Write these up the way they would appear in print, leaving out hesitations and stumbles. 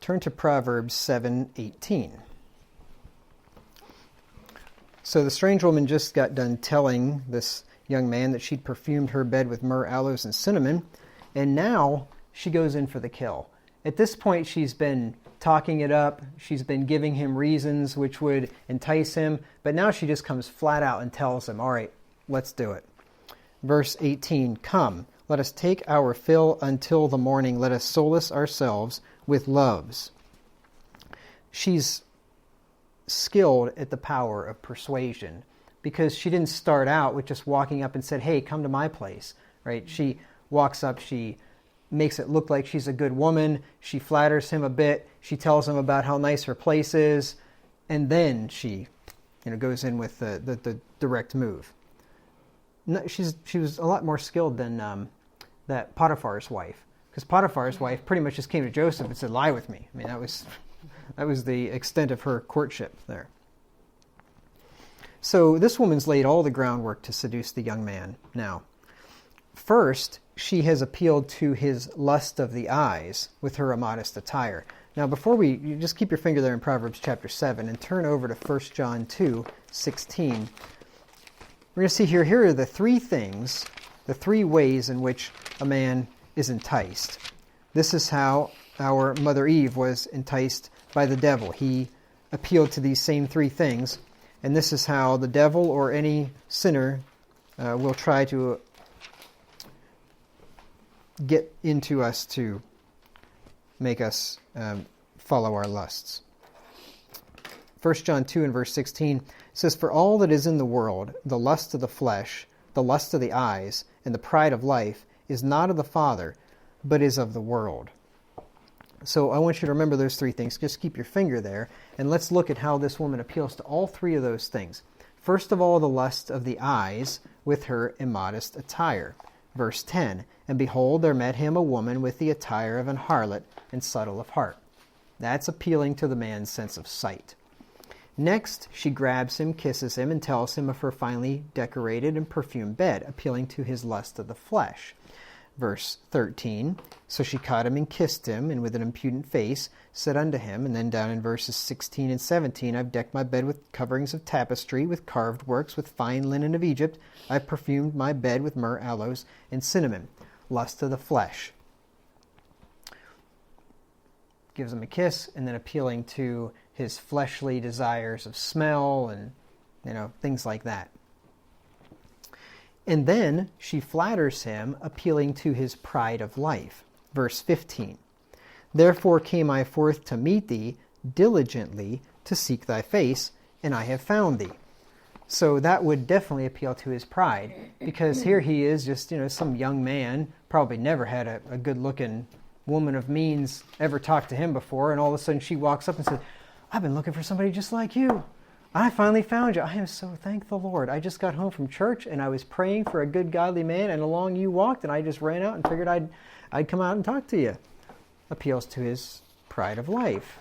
turn to Proverbs 7:18. So the strange woman just got done telling this young man that she'd perfumed her bed with myrrh, aloes, and cinnamon, and now she goes in for the kill. At this point, she's been talking it up. She's been giving him reasons which would entice him, but now she just comes flat out and tells him, all right, let's do it. Verse 18, come, let us take our fill until the morning. Let us solace ourselves with loves. She's skilled at the power of persuasion because she didn't start out with just walking up and said, hey, come to my place, right? She walks up, she makes it look like she's a good woman. She flatters him a bit. She tells him about how nice her place is. And then she goes in with the direct move. No, she was a lot more skilled than that Potiphar's wife. Because Potiphar's wife pretty much just came to Joseph and said, lie with me. I mean, that was the extent of her courtship there. So this woman's laid all the groundwork to seduce the young man now. First, she has appealed to his lust of the eyes with her immodest attire. Now, you just keep your finger there in Proverbs chapter 7 and turn over to 1 John 2:16. We're going to see here are the three things, the three ways in which a man is enticed. This is how our Mother Eve was enticed by the devil. He appealed to these same three things, and this is how the devil or any sinner will try to get into us to make us follow our lusts. 1 John 2 and verse 16 says, for all that is in the world, the lust of the flesh, the lust of the eyes, and the pride of life, is not of the Father, but is of the world. So I want you to remember those three things. Just keep your finger there, and let's look at how this woman appeals to all three of those things. First of all, the lust of the eyes with her immodest attire. Verse 10, and behold, there met him a woman with the attire of an harlot and subtle of heart. That's appealing to the man's sense of sight. Next, she grabs him, kisses him, and tells him of her finely decorated and perfumed bed, appealing to his lust of the flesh. Verse 13, so she caught him and kissed him, and with an impudent face said unto him, and then down in verses 16 and 17, I've decked my bed with coverings of tapestry, with carved works, with fine linen of Egypt. I've perfumed my bed with myrrh, aloes, and cinnamon. Lust of the flesh. Gives him a kiss, and then appealing to his fleshly desires of smell and things like that. And then she flatters him, appealing to his pride of life. Verse 15, therefore came I forth to meet thee diligently to seek thy face, and I have found thee. So that would definitely appeal to his pride, because here he is just, some young man, probably never had a good-looking woman of means ever talked to him before, and all of a sudden she walks up and says, I've been looking for somebody just like you. I finally found you. I am so thank the Lord. I just got home from church, and I was praying for a good, godly man, and along you walked, and I just ran out and figured I'd come out and talk to you. Appeals to his pride of life.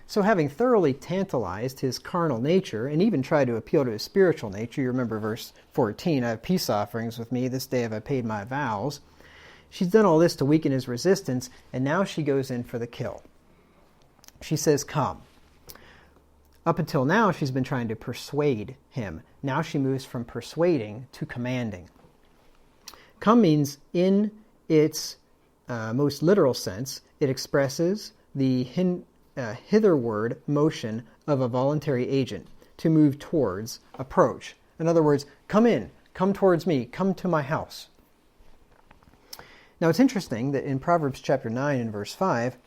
So having thoroughly tantalized his carnal nature, and even tried to appeal to his spiritual nature, you remember verse 14, I have peace offerings with me, this day have I paid my vows. She's done all this to weaken his resistance, and now she goes in for the kill. She says, come. Up until now, she's been trying to persuade him. Now she moves from persuading to commanding. Come means, in its most literal sense, it expresses the hitherward motion of a voluntary agent to move towards, approach. In other words, come in, come towards me, come to my house. Now it's interesting that in Proverbs chapter 9 and verse 5,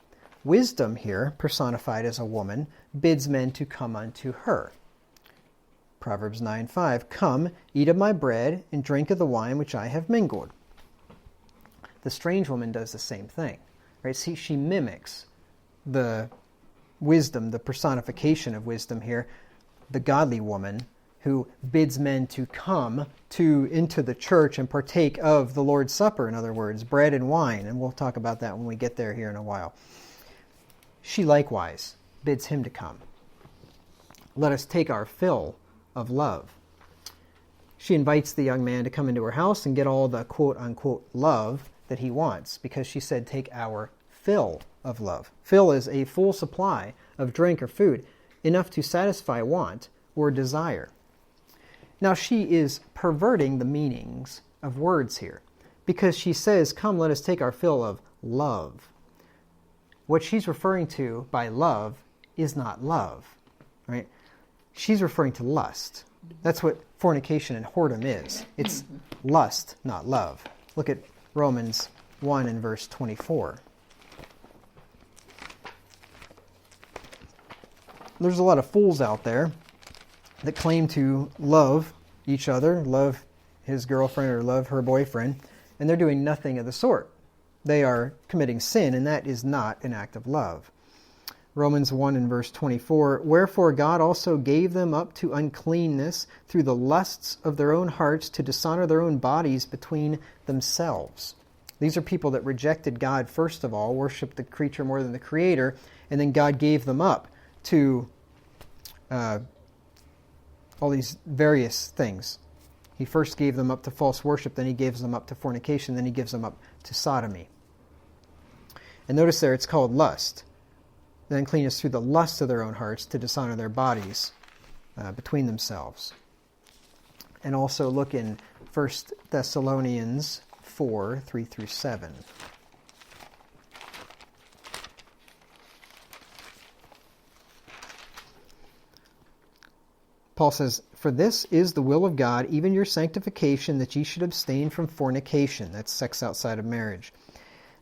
wisdom here, personified as a woman, bids men to come unto her. Proverbs 9:5, come, eat of my bread, and drink of the wine which I have mingled. The strange woman does the same thing. Right? See, she mimics the wisdom, the personification of wisdom here, the godly woman who bids men to come into the church and partake of the Lord's Supper, in other words, bread and wine. And we'll talk about that when we get there here in a while. She likewise bids him to come. Let us take our fill of love. She invites the young man to come into her house and get all the quote-unquote love that he wants, because she said, take our fill of love. Fill is a full supply of drink or food, enough to satisfy want or desire. Now she is perverting the meanings of words here, because she says, come, let us take our fill of love. What she's referring to by love is not love, right? She's referring to lust. That's what fornication and whoredom is. It's lust, not love. Look at Romans 1 and verse 24. There's a lot of fools out there that claim to love each other, love his girlfriend or love her boyfriend, and they're doing nothing of the sort. They are committing sin, and that is not an act of love. Romans 1 and verse 24, wherefore God also gave them up to uncleanness through the lusts of their own hearts to dishonor their own bodies between themselves. These are people that rejected God first of all, worshiped the creature more than the Creator, and then God gave them up to all these various things. He first gave them up to false worship, then he gives them up to fornication, then he gives them up to sodomy. And notice there it's called lust. The uncleanness through the lust of their own hearts to dishonor their bodies between themselves. And also look in 1 Thessalonians 4, 3 through 7. Paul says, for this is the will of God, even your sanctification, that ye should abstain from fornication. That's sex outside of marriage.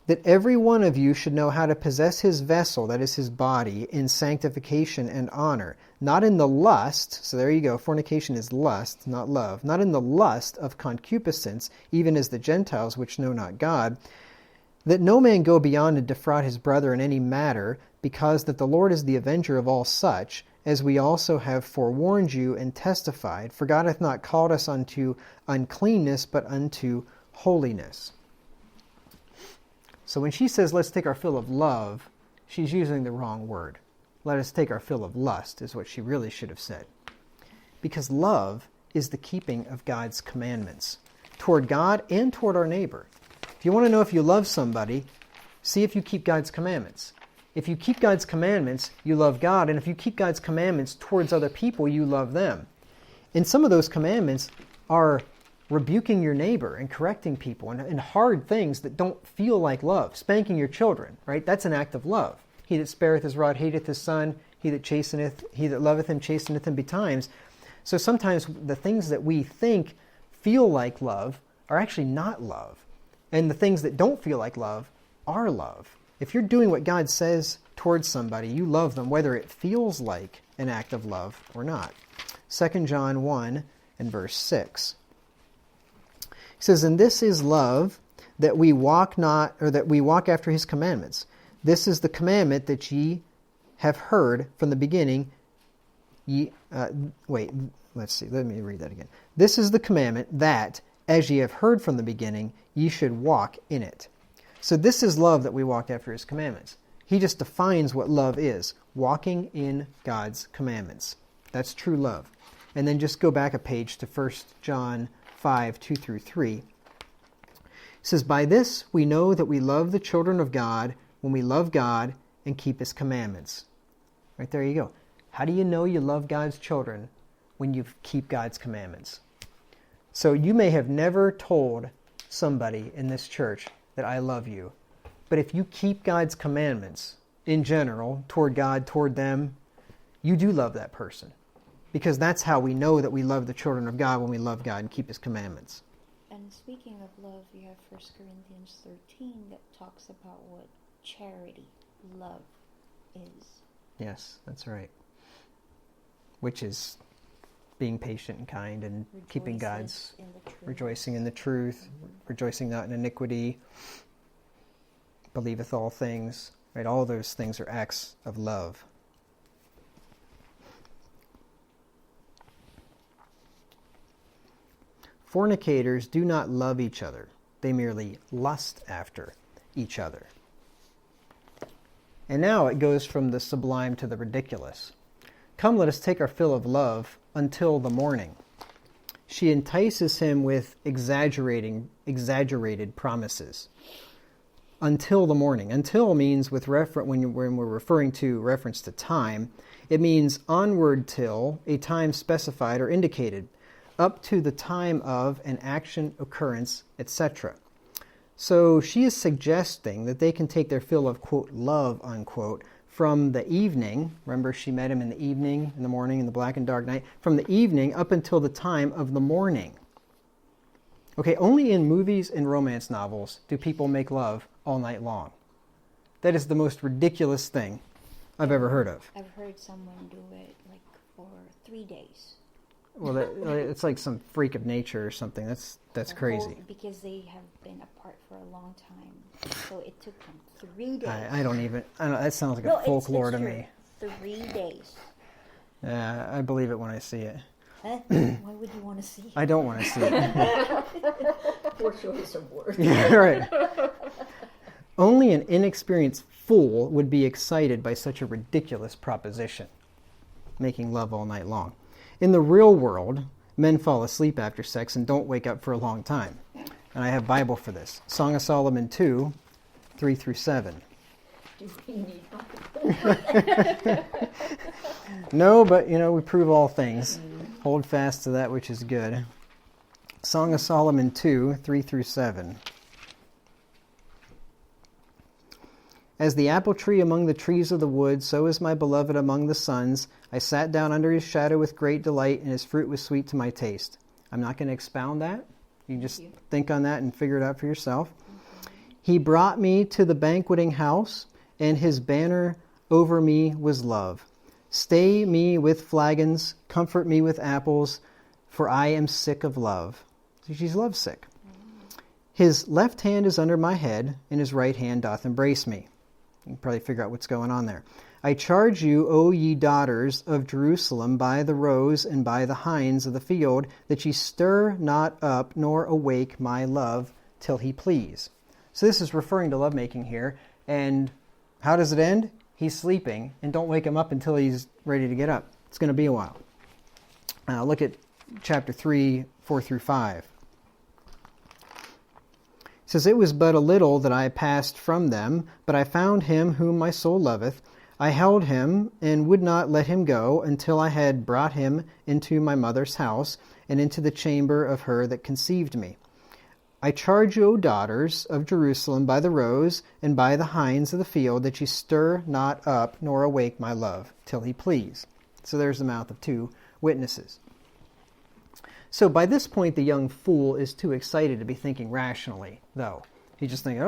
That every one of you should know how to possess his vessel, that is his body, in sanctification and honor, not in the lust, so there you go, fornication is lust, not love, not in the lust of concupiscence, even as the Gentiles which know not God, that no man go beyond and defraud his brother in any matter, because that the Lord is the avenger of all such, as we also have forewarned you and testified, for God hath not called us unto uncleanness, but unto holiness. So when she says, let's take our fill of love, she's using the wrong word. Let us take our fill of lust is what she really should have said. Because love is the keeping of God's commandments toward God and toward our neighbor. If you want to know if you love somebody, see if you keep God's commandments. If you keep God's commandments, you love God. And if you keep God's commandments towards other people, you love them. And some of those commandments are rebuking your neighbor and correcting people and hard things that don't feel like love. Spanking your children, right? That's an act of love. He that spareth his rod hateth his son. He that loveth him chasteneth him betimes. So sometimes the things that we think feel like love are actually not love. And the things that don't feel like love are love. If you're doing what God says towards somebody, you love them, whether it feels like an act of love or not. 2 John 1 and verse 6. He says, and this is love, that we walk after his commandments. This is the commandment that ye have heard from the beginning. Let me read that again. This is the commandment that, as ye have heard from the beginning, ye should walk in it. So this is love, that we walk after his commandments. He just defines what love is. Walking in God's commandments. That's true love. And then just go back a page to 1 John 5, 2 through 3. It says, by this we know that we love the children of God, when we love God and keep his commandments. Right there you go. How do you know you love God's children? When you keep God's commandments. So you may have never told somebody in this church that I love you. But if you keep God's commandments in general, toward God, toward them, you do love that person. Because that's how we know that we love the children of God, when we love God and keep his commandments. And speaking of love, you have 1 Corinthians 13 that talks about what charity, love, is. Yes, that's right. Which is being patient and kind and keeping God's, rejoicing in the truth, rejoicing not in iniquity, believeth all things, right? All those things are acts of love. Fornicators do not love each other. They merely lust after each other. And now it goes from the sublime to the ridiculous. Come, let us take our fill of love until the morning. She entices him with exaggerated promises. Until the morning. Until means when we're referring to reference to time, it means onward till a time specified or indicated, up to the time of an action, occurrence, etc. So she is suggesting that they can take their fill of, quote, love, unquote, from the evening. Remember, she met him in the evening, in the morning, in the black and dark night. From the evening up until the time of the morning. Okay, only in movies and romance novels do people make love all night long. That is the most ridiculous thing I've ever heard of. I've heard someone do it like for 3 days. Well, it's like some freak of nature or something. That's crazy. Because they have been apart for a long time. So it took them 3 days. I don't that sounds like a folklore to me. 3 days. Yeah, I believe it when I see it. Huh? Why would you want to see it? I don't want to see it. Poor choice of words. Yeah, right. Only an inexperienced fool would be excited by such a ridiculous proposition, making love all night long. In the real world, men fall asleep after sex and don't wake up for a long time. And I have Bible for this. Song of Solomon 2, 3 through 7. Do we need help? No, but, we prove all things. Hold fast to that which is good. Song of Solomon 2, 3 through 7. As the apple tree among the trees of the wood, so is my beloved among the sons. I sat down under his shadow with great delight, and his fruit was sweet to my taste. I'm not going to expound that. You can just think on that and figure it out for yourself. He brought me to the banqueting house, and his banner over me was love. Stay me with flagons, comfort me with apples, for I am sick of love. So she's lovesick. His left hand is under my head, and his right hand doth embrace me. You can probably figure out what's going on there. I charge you, O ye daughters of Jerusalem, by the roes and by the hinds of the field, that ye stir not up nor awake my love till he please. So this is referring to lovemaking here. And how does it end? He's sleeping, and don't wake him up until he's ready to get up. It's going to be a while. Look at chapter 3, 4 through 5. It says, It was but a little that I passed from them, but I found him whom my soul loveth. I held him, and would not let him go, until I had brought him into my mother's house, and into the chamber of her that conceived me. I charge you, O daughters of Jerusalem, by the roes and by the hinds of the field, that ye stir not up nor awake my love, till he please. So there's the mouth of two witnesses. So by this point, the young fool is too excited to be thinking rationally, though. He's just thinking,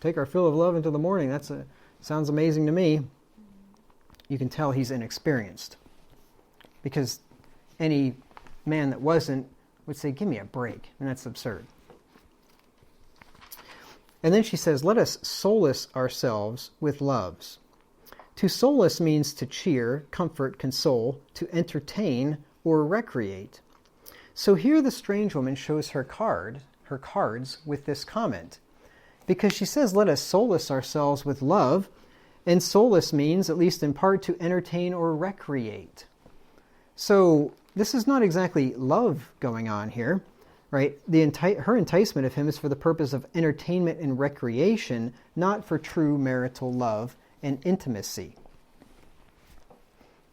take our fill of love into the morning. Sounds amazing to me. You can tell he's inexperienced. Because any man that wasn't would say, give me a break. And that's absurd. And then she says, let us solace ourselves with loves. To solace means to cheer, comfort, console, to entertain, or recreate. So here the strange woman shows her cards with this comment. Because she says, let us solace ourselves with love, and solace means, at least in part, to entertain or recreate. So this is not exactly love going on here. Right? Her enticement of him is for the purpose of entertainment and recreation, not for true marital love and intimacy.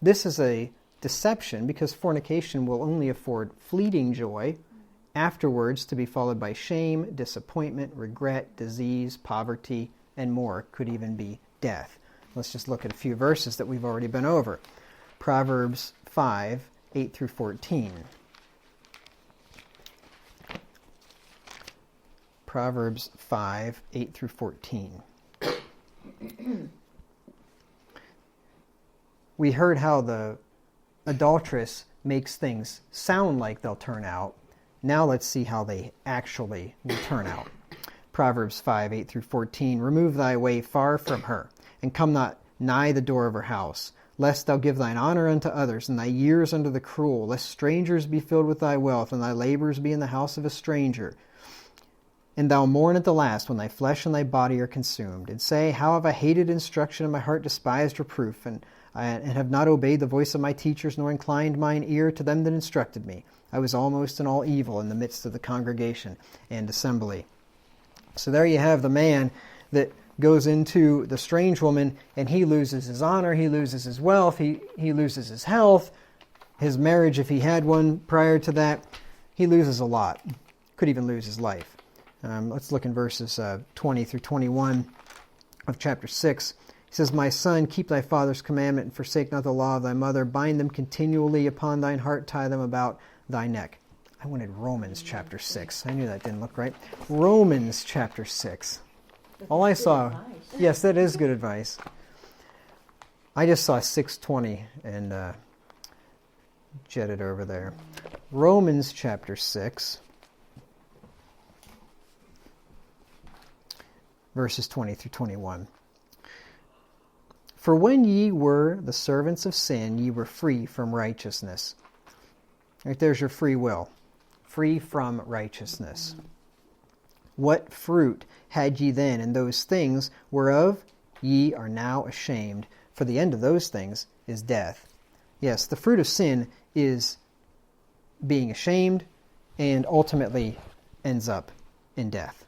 This is a deception because fornication will only afford fleeting joy, afterwards to be followed by shame, disappointment, regret, disease, poverty, and more, could even be death. Let's just look at a few verses that we've already been over. Proverbs 5, 8 through 14. Proverbs 5, 8 through 14. We heard how the adulteress makes things sound like they'll turn out. Now let's see how they actually will turn out. Proverbs 5, 8 through 14. Remove thy way far from her, and come not nigh the door of her house, lest thou give thine honor unto others, and thy years unto the cruel, lest strangers be filled with thy wealth, and thy labors be in the house of a stranger. And thou mourn at the last when thy flesh and thy body are consumed, and say, how have I hated instruction, and my heart despised reproof, and and have not obeyed the voice of my teachers, nor inclined mine ear to them that instructed me. I was almost in all evil in the midst of the congregation and assembly. So there you have the man that goes into the strange woman, and he loses his honor, he loses his wealth, he loses his health, his marriage if he had one prior to that. He loses a lot. Could even lose his life. Let's look in verses 20 through 21 of chapter 6. He says, My son, keep thy father's commandment, and forsake not the law of thy mother. Bind them continually upon thine heart, tie them about thy neck. I wanted Romans chapter 6. I knew that didn't look right. Romans chapter 6. All I saw, yes, that is good advice. I just saw 6:20 and jetted over there. Romans chapter 6, verses 20 through 21. For when ye were the servants of sin, ye were free from righteousness. Right there's your free will. Free from righteousness. What fruit had ye then in those things whereof ye are now ashamed? For the end of those things is death. Yes, the fruit of sin is being ashamed and ultimately ends up in death.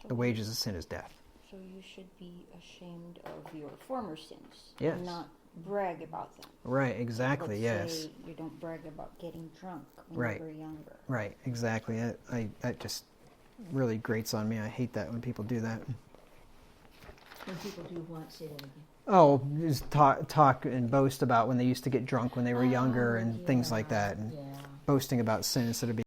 The wages of sin is death. So you should be ashamed of your former sins. Yes. And not brag about them. Right, exactly, Let's yes. say you don't brag about getting drunk when Right. you were younger. Right, exactly. That just really grates on me. I hate that when people do that. When people do what? Say that again. Oh, just talk and boast about when they used to get drunk when they were younger and things like that. And Yeah. boasting about sin instead of being